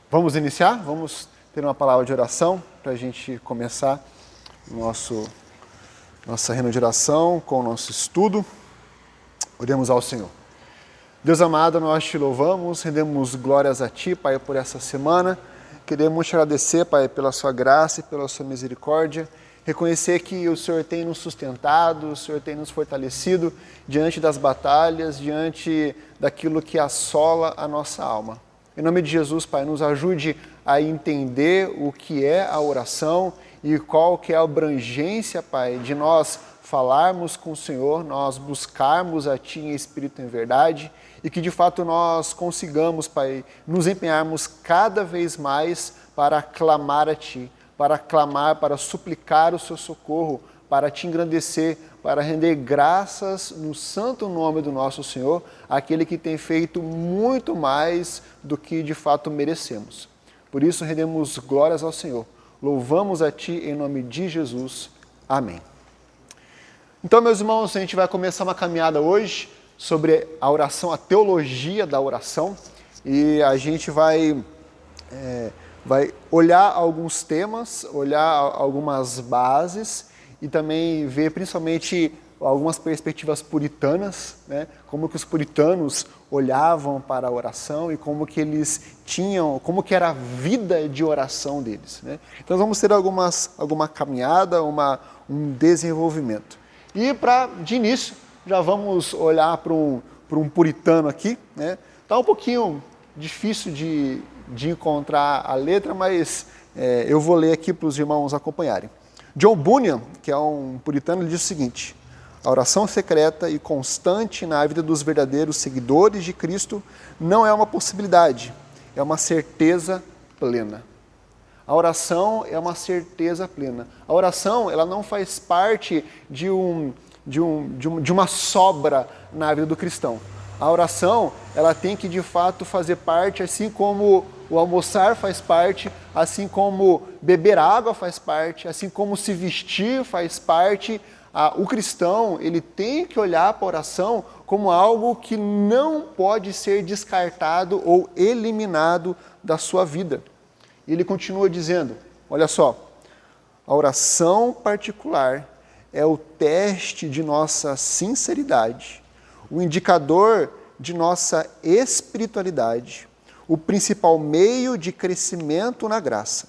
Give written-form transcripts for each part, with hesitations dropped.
Vamos iniciar? Vamos ter uma palavra de oração para a gente começar nossa reunião de oração com o nosso estudo. Oremos ao Senhor. Deus amado, nós te louvamos, rendemos glórias a Ti, Pai, por essa semana. Queremos te agradecer, Pai, pela sua graça e pela sua misericórdia. Reconhecer que o Senhor tem nos sustentado, o Senhor tem nos fortalecido diante das batalhas, diante daquilo que assola a nossa alma. Em nome de Jesus, Pai, nos ajude a entender o que é a oração e qual que é a abrangência, Pai, de nós falarmos com o Senhor, nós buscarmos a Ti em espírito e em verdade e que de fato nós consigamos, Pai, nos empenharmos cada vez mais para clamar a Ti, para clamar, para suplicar o Seu socorro, para Te engrandecer, para render graças no santo nome do nosso Senhor, aquele que tem feito muito mais do que de fato merecemos. Por isso rendemos glórias ao Senhor. Louvamos a Ti em nome de Jesus. Amém. Então, meus irmãos, a gente vai começar uma caminhada hoje sobre a oração, a teologia da oração, e a gente vai olhar alguns temas, olhar algumas bases e também ver principalmente algumas perspectivas puritanas, né? Como que os puritanos olhavam para a oração e como que eles tinham, como que era a vida de oração deles, né? Então vamos ter alguma caminhada, um desenvolvimento. E de início, já vamos olhar para um puritano aqui, né? Tá um pouquinho difícil de encontrar a letra, mas eu vou ler aqui para os irmãos acompanharem. John Bunyan, que é um puritano, ele diz o seguinte: a oração secreta e constante na vida dos verdadeiros seguidores de Cristo não é uma possibilidade, é uma certeza plena. A oração é uma certeza plena. A oração, ela não faz parte de uma sobra na vida do cristão. A oração, ela tem que de fato fazer parte, assim como o almoçar faz parte, assim como beber água faz parte, assim como se vestir faz parte. O cristão, ele tem que olhar para a oração como algo que não pode ser descartado ou eliminado da sua vida. E ele continua dizendo, olha só, a oração particular é o teste de nossa sinceridade, o indicador de nossa espiritualidade, o principal meio de crescimento na graça.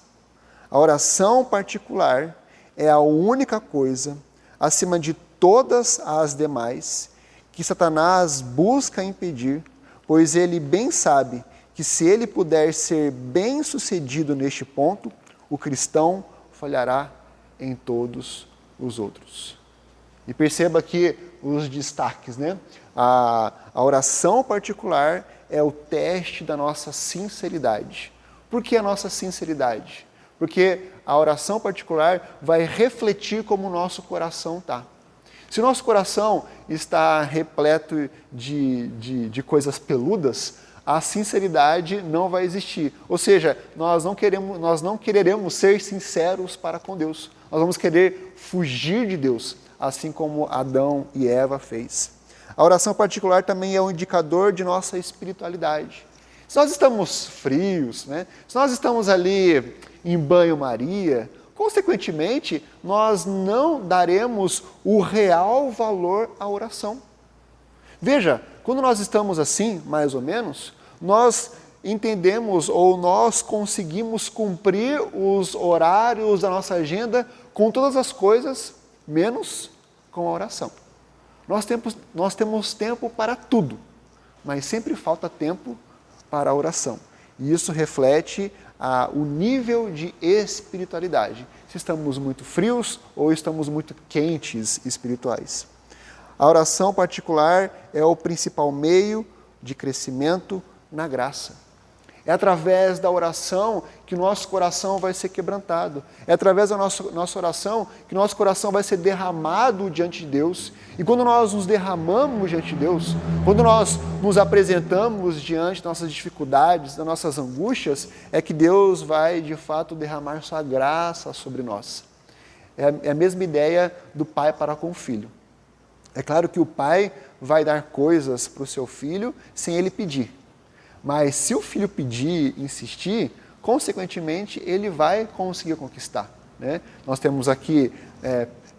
A oração particular é a única coisa, acima de todas as demais, que Satanás busca impedir, pois ele bem sabe que se ele puder ser bem-sucedido neste ponto, o cristão falhará em todos os outros. E perceba aqui os destaques, né? A oração particular é o teste da nossa sinceridade. Por que a nossa sinceridade? Porque a oração particular vai refletir como o nosso coração está. Se o nosso coração está repleto de coisas peludas, a sinceridade não vai existir. Ou seja, nós não quereremos ser sinceros para com Deus. Nós vamos querer fugir de Deus, assim como Adão e Eva fez. A oração particular também é um indicador de nossa espiritualidade. Se nós estamos frios, né? Se nós estamos ali em banho-maria, consequentemente, nós não daremos o real valor à oração. Veja, quando nós estamos assim, mais ou menos, nós entendemos ou nós conseguimos cumprir os horários da nossa agenda com todas as coisas, menos com a oração. Nós temos tempo para tudo, mas sempre falta tempo para a oração. E isso reflete o nível de espiritualidade. Se estamos muito frios ou estamos muito quentes espirituais. A oração particular é o principal meio de crescimento na graça. É através da oração que o nosso coração vai ser quebrantado. É através da nossa oração que o nosso coração vai ser derramado diante de Deus. E quando nós nos derramamos diante de Deus, quando nós nos apresentamos diante das nossas dificuldades, das nossas angústias, é que Deus vai, de fato, derramar sua graça sobre nós. É a mesma ideia do pai para com o filho. É claro que o pai vai dar coisas para o seu filho sem ele pedir. Mas se o filho pedir, insistir, consequentemente, ele vai conseguir conquistar, né? Nós temos aqui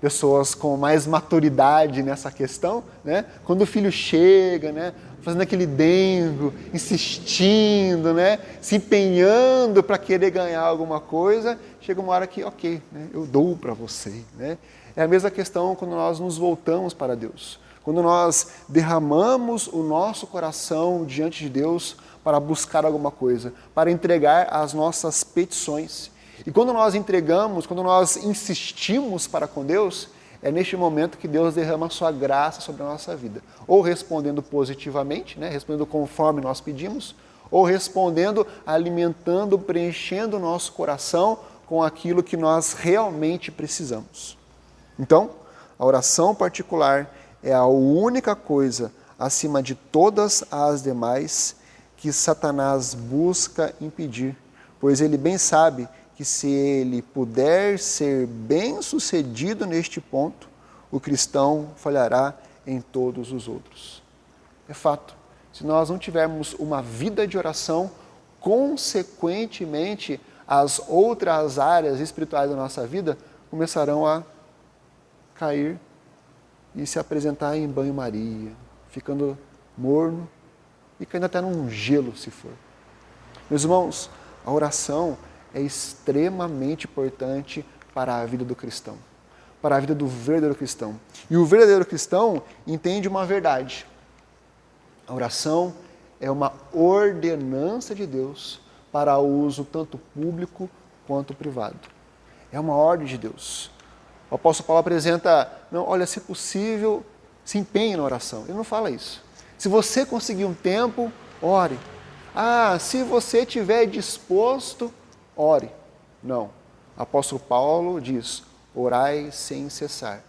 pessoas com mais maturidade nessa questão, né? Quando o filho chega, né? Fazendo aquele dengo, insistindo, né? Se empenhando para querer ganhar alguma coisa, chega uma hora que, ok, né? Eu dou para você, né? É a mesma questão quando nós nos voltamos para Deus. Quando nós derramamos o nosso coração diante de Deus para buscar alguma coisa, para entregar as nossas petições. E quando nós entregamos, quando nós insistimos para com Deus, é neste momento que Deus derrama a sua graça sobre a nossa vida. Ou respondendo positivamente, né? Respondendo conforme nós pedimos, ou respondendo, alimentando, preenchendo o nosso coração com aquilo que nós realmente precisamos. Então, a oração particular é a única coisa, acima de todas as demais, que Satanás busca impedir, pois ele bem sabe que se ele puder ser bem-sucedido neste ponto, o cristão falhará em todos os outros. É fato. Se nós não tivermos uma vida de oração, consequentemente, as outras áreas espirituais da nossa vida começarão a cair e se apresentar em banho-maria, ficando morno e caindo até num gelo, se for. Meus irmãos, a oração é extremamente importante para a vida do cristão, para a vida do verdadeiro cristão. E o verdadeiro cristão entende uma verdade. A oração é uma ordenança de Deus para o uso tanto público quanto privado. É uma ordem de Deus. O apóstolo Paulo apresenta, não, olha, se possível, se empenhe na oração. Ele não fala isso. Se você conseguir um tempo, ore. Ah, se você estiver disposto, ore. Não. O apóstolo Paulo diz, orai sem cessar.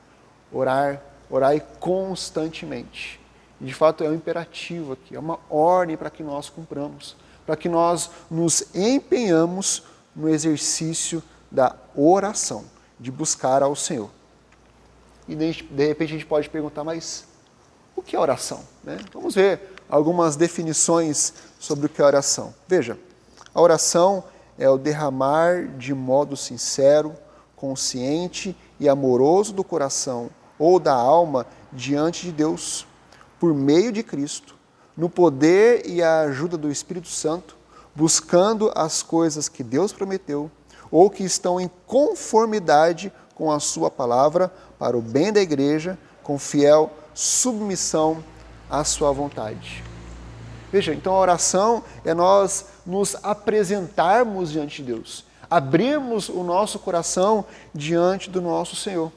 Orai constantemente. E de fato é um imperativo aqui, é uma ordem para que nós cumpramos, para que nós nos empenhamos no exercício da oração, de buscar ao Senhor. E de repente a gente pode perguntar, mas o que é oração? Né? Vamos ver algumas definições sobre o que é oração. Veja, a oração é o derramar de modo sincero, consciente e amoroso do coração ou da alma diante de Deus, por meio de Cristo, no poder e a ajuda do Espírito Santo, buscando as coisas que Deus prometeu ou que estão em conformidade com a sua palavra para o bem da igreja, com fiel submissão à sua vontade. Veja, então a oração é nós nos apresentarmos diante de Deus, abrirmos o nosso coração diante do nosso Senhor.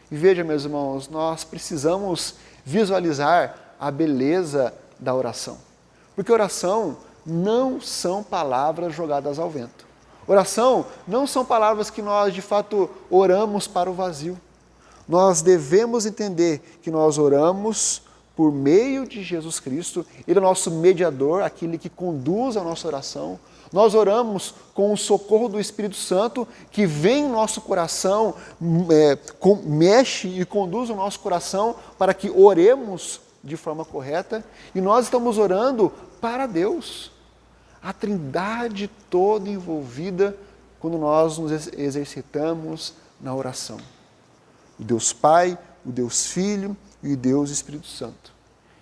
E veja, meus irmãos, nós precisamos visualizar a beleza da oração. Porque oração não são palavras jogadas ao vento. Oração não são palavras que nós, de fato, oramos para o vazio. Nós devemos entender que nós oramos por meio de Jesus Cristo. Ele é o nosso mediador, aquele que conduz a nossa oração. Nós oramos com o socorro do Espírito Santo, que vem em nosso coração, mexe e conduz o nosso coração para que oremos de forma correta. E nós estamos orando para Deus. A Trindade toda envolvida quando nós nos exercitamos na oração. O Deus Pai, o Deus Filho e o Deus Espírito Santo.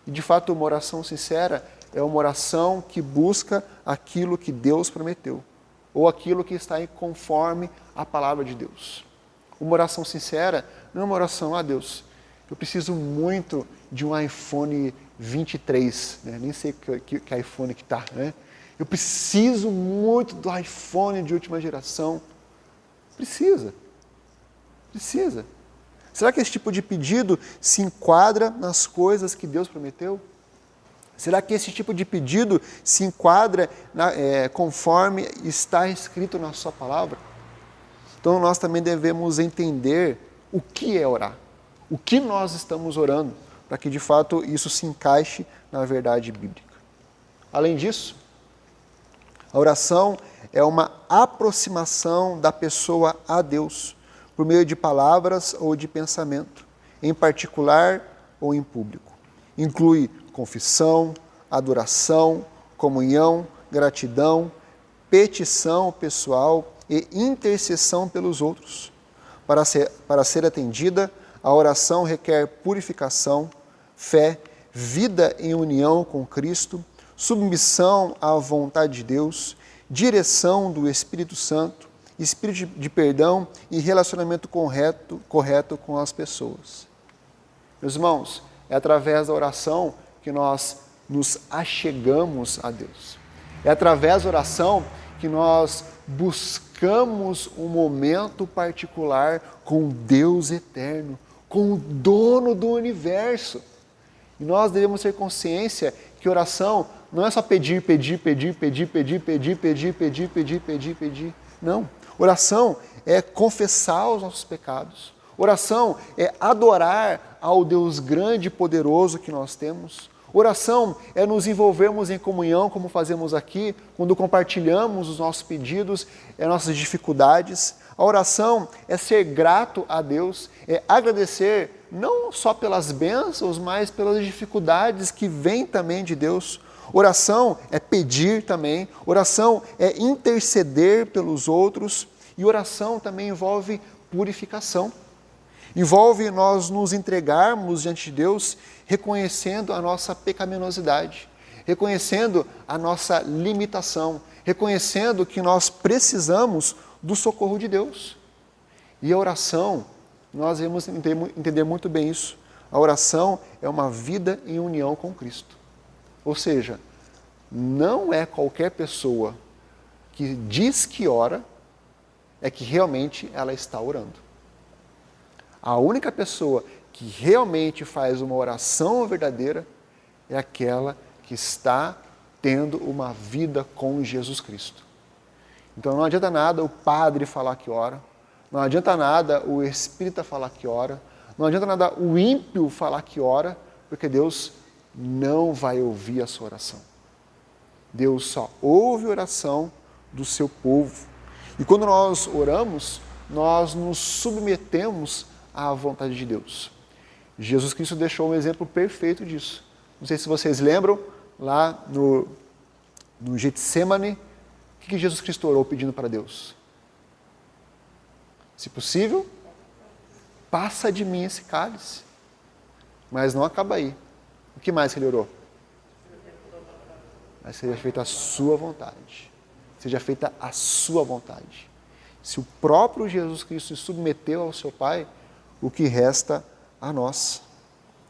E de fato uma oração sincera é uma oração que busca aquilo que Deus prometeu, ou aquilo que está em conforme a palavra de Deus. Uma oração sincera não é uma oração, Deus, eu preciso muito de um iPhone 23, né? Nem sei que iPhone que está, né? Eu preciso muito do iPhone de última geração. Precisa. Será que esse tipo de pedido se enquadra nas coisas que Deus prometeu? Será que esse tipo de pedido se enquadra conforme está escrito na sua palavra? Então nós também devemos entender o que é orar, o que nós estamos orando, para que de fato isso se encaixe na verdade bíblica. Além disso, a oração é uma aproximação da pessoa a Deus, por meio de palavras ou de pensamento, em particular ou em público. Inclui confissão, adoração, comunhão, gratidão, petição pessoal e intercessão pelos outros. Para ser atendida, a oração requer purificação, fé, vida em união com Cristo, submissão à vontade de Deus, direção do Espírito Santo, espírito de perdão e relacionamento correto com as pessoas. Meus irmãos, é através da oração que nós nos achegamos a Deus. É através da oração que nós buscamos um momento particular com Deus eterno, com o dono do universo. E nós devemos ter consciência que oração não é só pedir. Não. Oração é confessar os nossos pecados. Oração é adorar ao Deus grande e poderoso que nós temos. Oração é nos envolvermos em comunhão, como fazemos aqui, quando compartilhamos os nossos pedidos, as nossas dificuldades. A oração é ser grato a Deus, é agradecer não só pelas bênçãos, mas pelas dificuldades que vêm também de Deus. Oração é pedir também, oração é interceder pelos outros, e oração também envolve purificação. Envolve nós nos entregarmos diante de Deus, reconhecendo a nossa pecaminosidade, reconhecendo a nossa limitação, reconhecendo que nós precisamos do socorro de Deus. E a oração, nós devemos entender muito bem isso. A oração é uma vida em união com Cristo. Ou seja, não é qualquer pessoa que diz que ora, é que realmente ela está orando. A única pessoa que realmente faz uma oração verdadeira é aquela que está tendo uma vida com Jesus Cristo. Então não adianta nada o padre falar que ora, não adianta nada o espírita falar que ora, não adianta nada o ímpio falar que ora, porque Deus não vai ouvir a sua oração. Deus só ouve a oração do seu povo. E quando nós oramos, nós nos submetemos à vontade de Deus. Jesus Cristo deixou um exemplo perfeito disso. Não sei se vocês lembram, lá no Getsemane, o que Jesus Cristo orou pedindo para Deus? Se possível, passa de mim esse cálice. Mas não acaba aí. O que mais que ele orou? Mas seja feita a sua vontade. Seja feita a sua vontade. Se o próprio Jesus Cristo se submeteu ao seu Pai, o que resta a nós?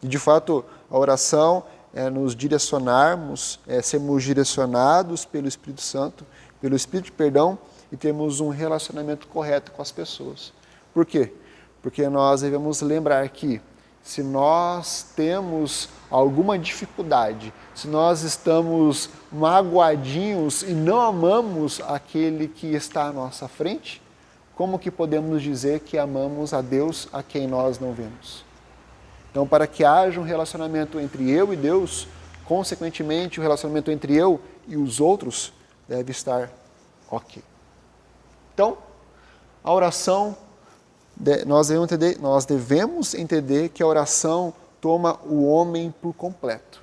E de fato, a oração é nos direcionarmos, é sermos direcionados pelo Espírito Santo, pelo Espírito de perdão, e termos um relacionamento correto com as pessoas. Por quê? Porque nós devemos lembrar que se nós temos alguma dificuldade, se nós estamos magoadinhos e não amamos aquele que está à nossa frente, como que podemos dizer que amamos a Deus a quem nós não vemos? Então, para que haja um relacionamento entre eu e Deus, consequentemente, o relacionamento entre eu e os outros deve estar ok. Então, a oração, nós devemos entender que a oração toma o homem por completo.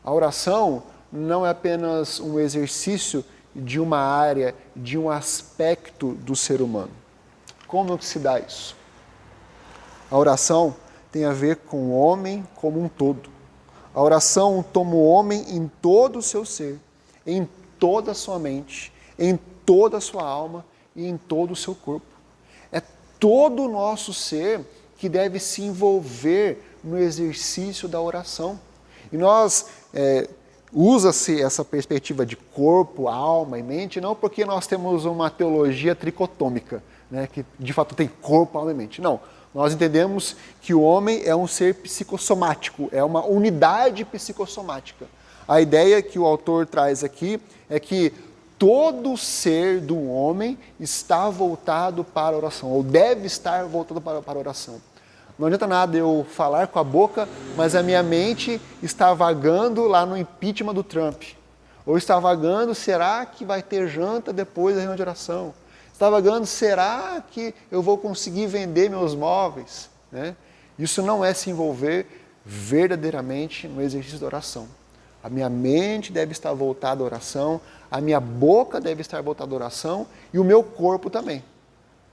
A oração não é apenas um exercício de uma área, de um aspecto do ser humano. Como que se dá isso? A oração tem a ver com o homem como um todo. A oração toma o homem em todo o seu ser, em toda a sua mente, em toda a sua alma e em todo o seu corpo. É todo o nosso ser que deve se envolver no exercício da oração. E nós, usa-se essa perspectiva de corpo, alma e mente, não porque nós temos uma teologia tricotômica, né, que de fato tem corpo, alma e mente. Não, nós entendemos que o homem é um ser psicossomático, é uma unidade psicossomática. A ideia que o autor traz aqui é que todo ser do homem está voltado para a oração, ou deve estar voltado para a oração. Não adianta nada eu falar com a boca, mas a minha mente está vagando lá no impeachment do Trump. Ou está vagando, será que vai ter janta depois da reunião de oração? Está vagando, será que eu vou conseguir vender meus móveis? Né? Isso não é se envolver verdadeiramente no exercício da oração. A minha mente deve estar voltada à oração, a minha boca deve estar voltada à oração e o meu corpo também.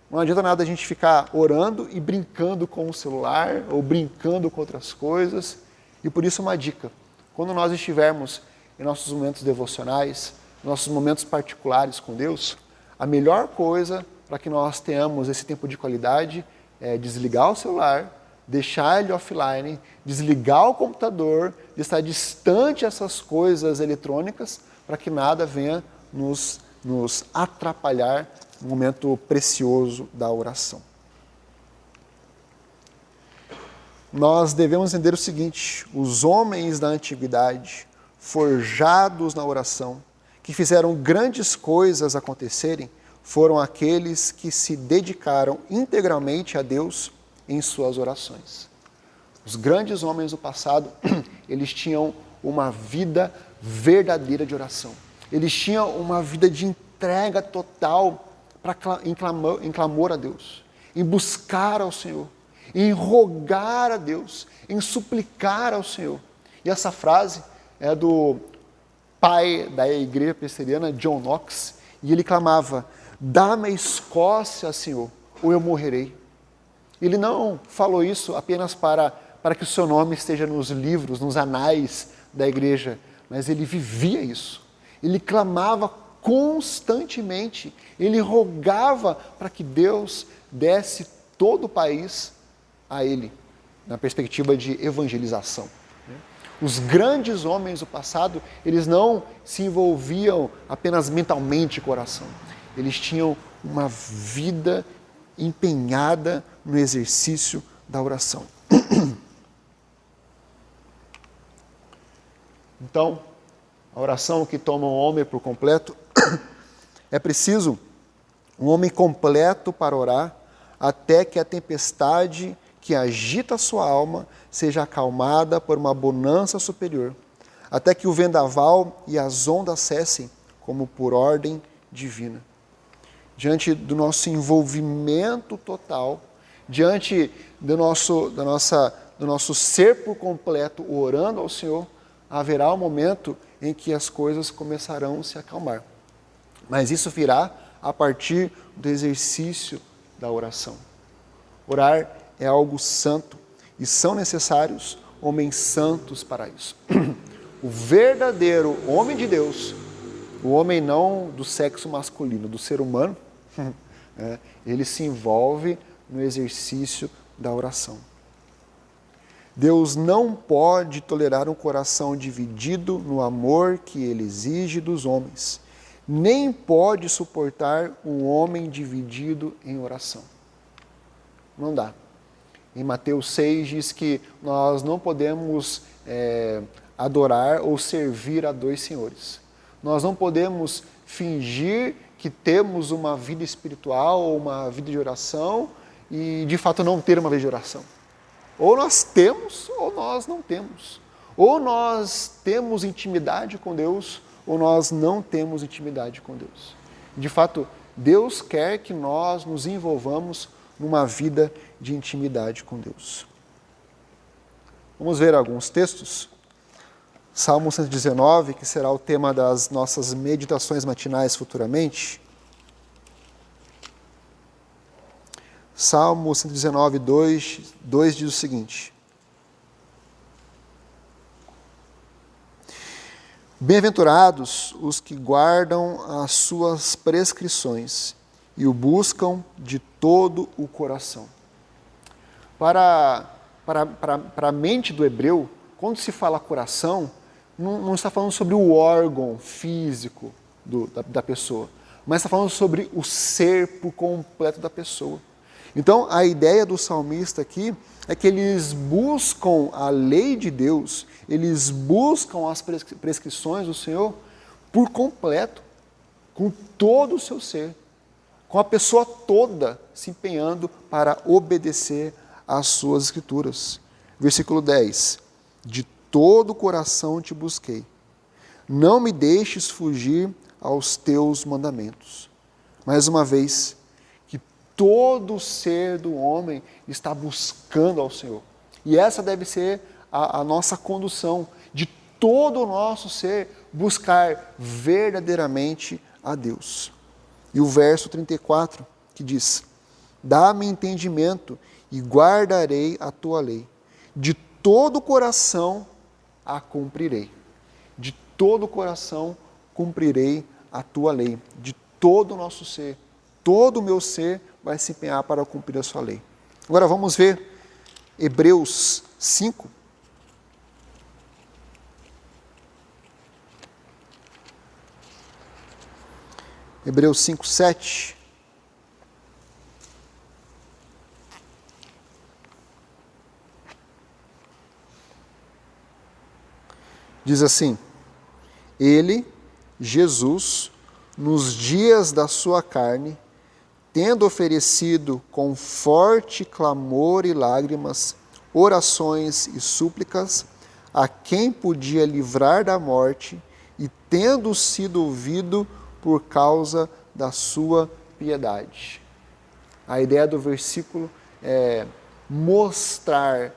Não adianta nada a gente ficar orando e brincando com o celular ou brincando com outras coisas. E por isso uma dica, quando nós estivermos em nossos momentos devocionais, nossos momentos particulares com Deus, a melhor coisa para que nós tenhamos esse tempo de qualidade é desligar o celular, deixar ele offline, desligar o computador, estar distante dessas coisas eletrônicas para que nada venha nos atrapalhar no momento precioso da oração. Nós devemos entender o seguinte: os homens da antiguidade, forjados na oração, que fizeram grandes coisas acontecerem, foram aqueles que se dedicaram integralmente a Deus em suas orações. Os grandes homens do passado, eles tinham uma vida verdadeira de oração. Eles tinham uma vida de entrega total em clamor a Deus, em buscar ao Senhor, em rogar a Deus, em suplicar ao Senhor. E essa frase é do pai da igreja presbiteriana, John Knox, e ele clamava: dá-me a Escócia, Senhor, ou eu morrerei. Ele não falou isso apenas para que o seu nome esteja nos livros, nos anais da igreja, mas ele vivia isso. Ele clamava constantemente, ele rogava para que Deus desse todo o país a ele, na perspectiva de evangelização. Os grandes homens do passado, eles não se envolviam apenas mentalmente com a oração. Eles tinham uma vida empenhada no exercício da oração. Então, a oração que toma um homem por completo, é preciso um homem completo para orar, até que a tempestade que agita a sua alma seja acalmada por uma bonança superior, até que o vendaval e as ondas cessem, como por ordem divina. Diante do nosso envolvimento total, diante do nosso ser por completo orando ao Senhor, haverá um momento em que as coisas começarão a se acalmar. Mas isso virá a partir do exercício da oração. Orar é algo santo e são necessários homens santos para isso. O verdadeiro homem de Deus, o homem não do sexo masculino, do ser humano, ele se envolve no exercício da oração. Deus não pode tolerar um coração dividido no amor que ele exige dos homens, nem pode suportar um homem dividido em oração. Não dá. Em Mateus 6 diz que nós não podemos adorar ou servir a dois senhores. Nós não podemos fingir que temos uma vida espiritual ou uma vida de oração e de fato não ter uma vida de oração. Ou nós temos ou nós não temos. Ou nós temos intimidade com Deus ou nós não temos intimidade com Deus. De fato, Deus quer que nós nos envolvamos numa vida de intimidade com Deus. Vamos ver alguns textos. Salmo 119, que será o tema das nossas meditações matinais futuramente. Salmo 119, 2 diz o seguinte: bem-aventurados os que guardam as suas prescrições e o buscam de todo o coração. Para a mente do hebreu, quando se fala coração, não está falando sobre o órgão físico da pessoa, mas está falando sobre o ser por completo da pessoa. Então, a ideia do salmista aqui é que eles buscam a lei de Deus, eles buscam as prescrições do Senhor por completo, com todo o seu ser, com a pessoa toda se empenhando para obedecer às suas escrituras. Versículo 10. De todo o coração te busquei. Não me deixes fugir aos teus mandamentos. Mais uma vez, que todo o ser do homem está buscando ao Senhor. E essa deve ser a nossa condução. De todo o nosso ser, buscar verdadeiramente a Deus. E o verso 34, que diz: dá-me entendimento e guardarei a tua lei. De todo o coração a cumprirei. De todo o coração cumprirei a tua lei. De todo o nosso ser, todo o meu ser vai se empenhar para cumprir a sua lei. Agora vamos ver Hebreus 5. Hebreus 5, 7. Diz assim: ele, Jesus, nos dias da sua carne, tendo oferecido com forte clamor e lágrimas, orações e súplicas, a quem podia livrar da morte, e tendo sido ouvido por causa da sua piedade. A ideia do versículo é mostrar,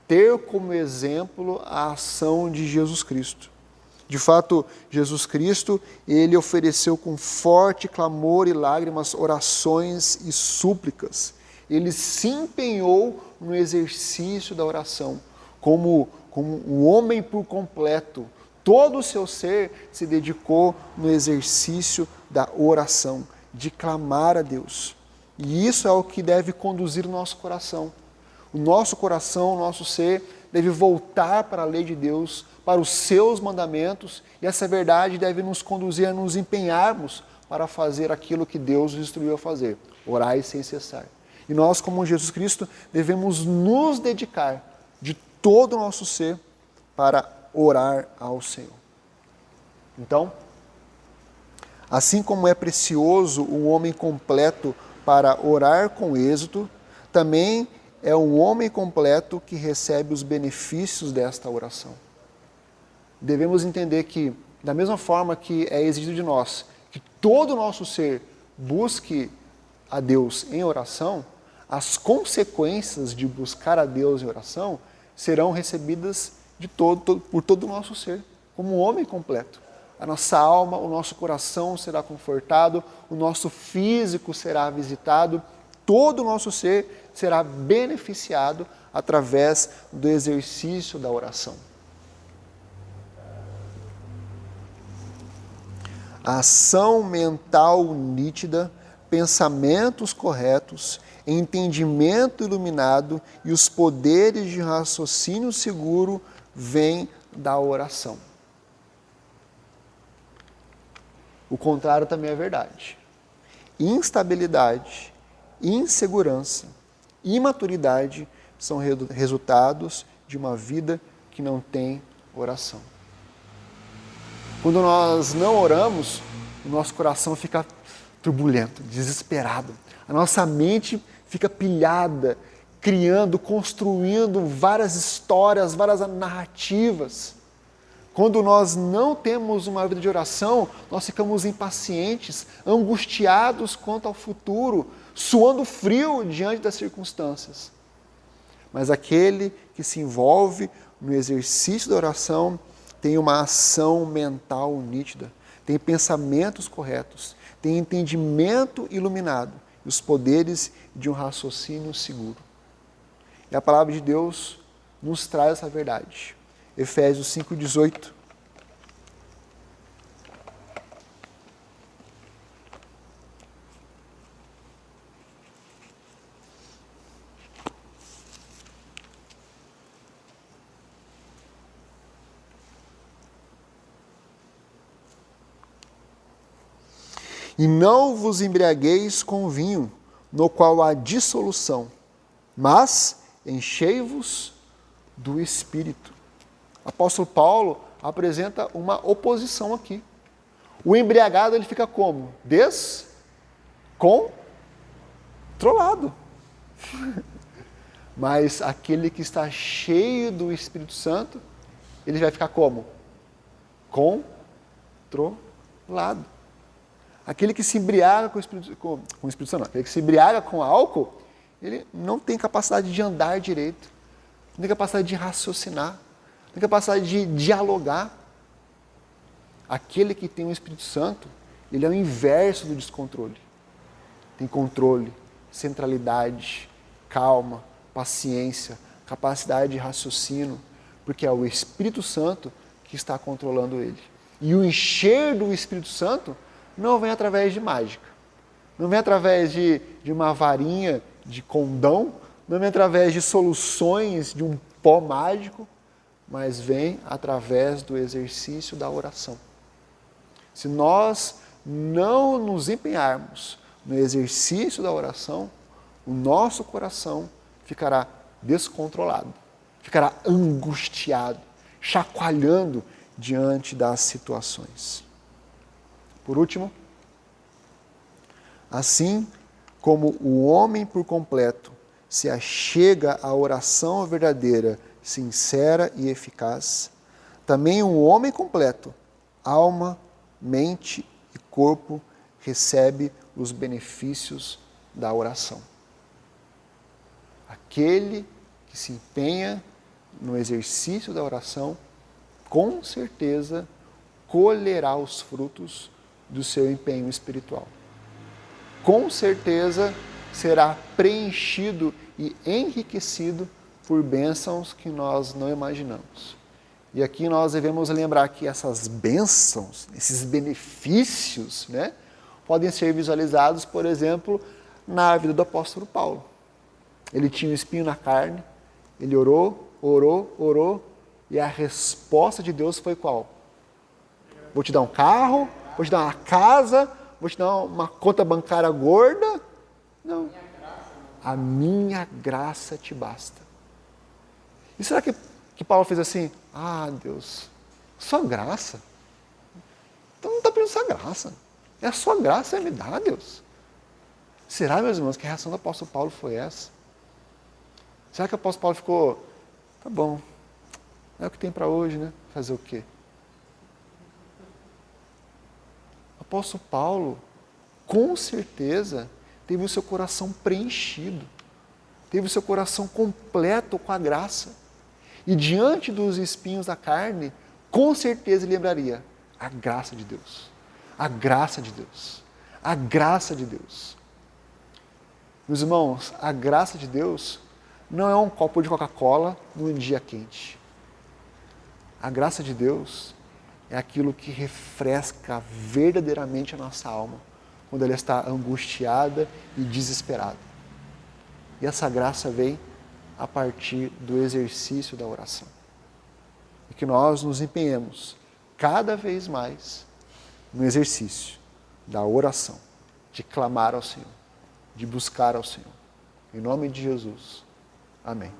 ter como exemplo a ação de Jesus Cristo. De fato, Jesus Cristo, ele ofereceu com forte clamor e lágrimas, orações e súplicas. Ele se empenhou no exercício da oração, como um homem por completo. Todo o seu ser se dedicou no exercício da oração, de clamar a Deus. E isso é o que deve conduzir o nosso coração. O nosso coração, o nosso ser, deve voltar para a lei de Deus, para os seus mandamentos, e essa verdade deve nos conduzir a nos empenharmos para fazer aquilo que Deus nos instruiu a fazer, orar sem cessar. E nós, como Jesus Cristo, devemos nos dedicar de todo o nosso ser para orar ao Senhor. Então, assim como é precioso um homem completo para orar com êxito, também é um homem completo que recebe os benefícios desta oração. Devemos entender que, da mesma forma que é exigido de nós, que todo o nosso ser busque a Deus em oração, as consequências de buscar a Deus em oração serão recebidas por todo o nosso ser, como um homem completo. A nossa alma, o nosso coração será confortado, o nosso físico será visitado, todo o nosso ser será beneficiado através do exercício da oração. A ação mental nítida, pensamentos corretos, entendimento iluminado e os poderes de raciocínio seguro vêm da oração. O contrário também é verdade. Instabilidade, insegurança, imaturidade são resultados de uma vida que não tem oração. Quando nós não oramos, o nosso coração fica turbulento, desesperado. A nossa mente fica pilhada, criando, construindo várias histórias, várias narrativas. Quando nós não temos uma vida de oração, nós ficamos impacientes, angustiados quanto ao futuro, suando frio diante das circunstâncias. Mas aquele que se envolve no exercício da oração tem uma ação mental nítida, tem pensamentos corretos, tem entendimento iluminado e os poderes de um raciocínio seguro. E a palavra de Deus nos traz essa verdade. Efésios 5,18. E não vos embriagueis com vinho, no qual há dissolução, mas enchei-vos do Espírito. O apóstolo Paulo apresenta uma oposição aqui. O embriagado, ele fica como? Descontrolado. Mas aquele que está cheio do Espírito Santo, ele vai ficar como? Controlado. Aquele que se embriaga com o Espírito Santo, não. Aquele que se embriaga com álcool, ele não tem capacidade de andar direito, não tem capacidade de raciocinar. tem capacidade de dialogar. Aquele que tem o Espírito Santo, ele é o inverso do descontrole. Tem controle, centralidade, calma, paciência, capacidade de raciocínio, porque é o Espírito Santo que está controlando ele. E o encher do Espírito Santo não vem através de mágica, não vem através de uma varinha de condão, não vem através de soluções de um pó mágico, mas vem através do exercício da oração. Se nós não nos empenharmos no exercício da oração, o nosso coração ficará descontrolado, ficará angustiado, chacoalhando diante das situações. Por último, assim como o homem por completo se achega à oração verdadeira, sincera e eficaz, também o homem completo, alma, mente e corpo, recebe os benefícios da oração. Aquele que se empenha no exercício da oração, com certeza colherá os frutos do seu empenho espiritual. Com certeza será preenchido e enriquecido por bênçãos que nós não imaginamos. E aqui nós devemos lembrar que essas bênçãos, esses benefícios, podem ser visualizados, por exemplo, na vida do apóstolo Paulo. Ele tinha um espinho na carne, ele orou, e a resposta de Deus foi qual? Vou te dar um carro, vou te dar uma casa, vou te dar uma conta bancária gorda. Não. A minha graça te basta. E será que Paulo fez assim? Ah, Deus, sua graça? Então não está pedindo sua graça. É a sua graça que me dá, Deus. Será, meus irmãos, que a reação do apóstolo Paulo foi essa? Será que o apóstolo Paulo ficou, tá bom, é o que tem para hoje, Fazer o quê? O apóstolo Paulo, com certeza, teve o seu coração preenchido, teve o seu coração completo com a graça. E diante dos espinhos da carne, com certeza ele lembraria a graça de Deus, a graça de Deus, a graça de Deus. Meus irmãos, a graça de Deus não é um copo de Coca-Cola num dia quente. A graça de Deus é aquilo que refresca verdadeiramente a nossa alma, quando ela está angustiada e desesperada. E essa graça vem a partir do exercício da oração. E que nós nos empenhemos cada vez mais no exercício da oração, de clamar ao Senhor, de buscar ao Senhor. Em nome de Jesus. Amém.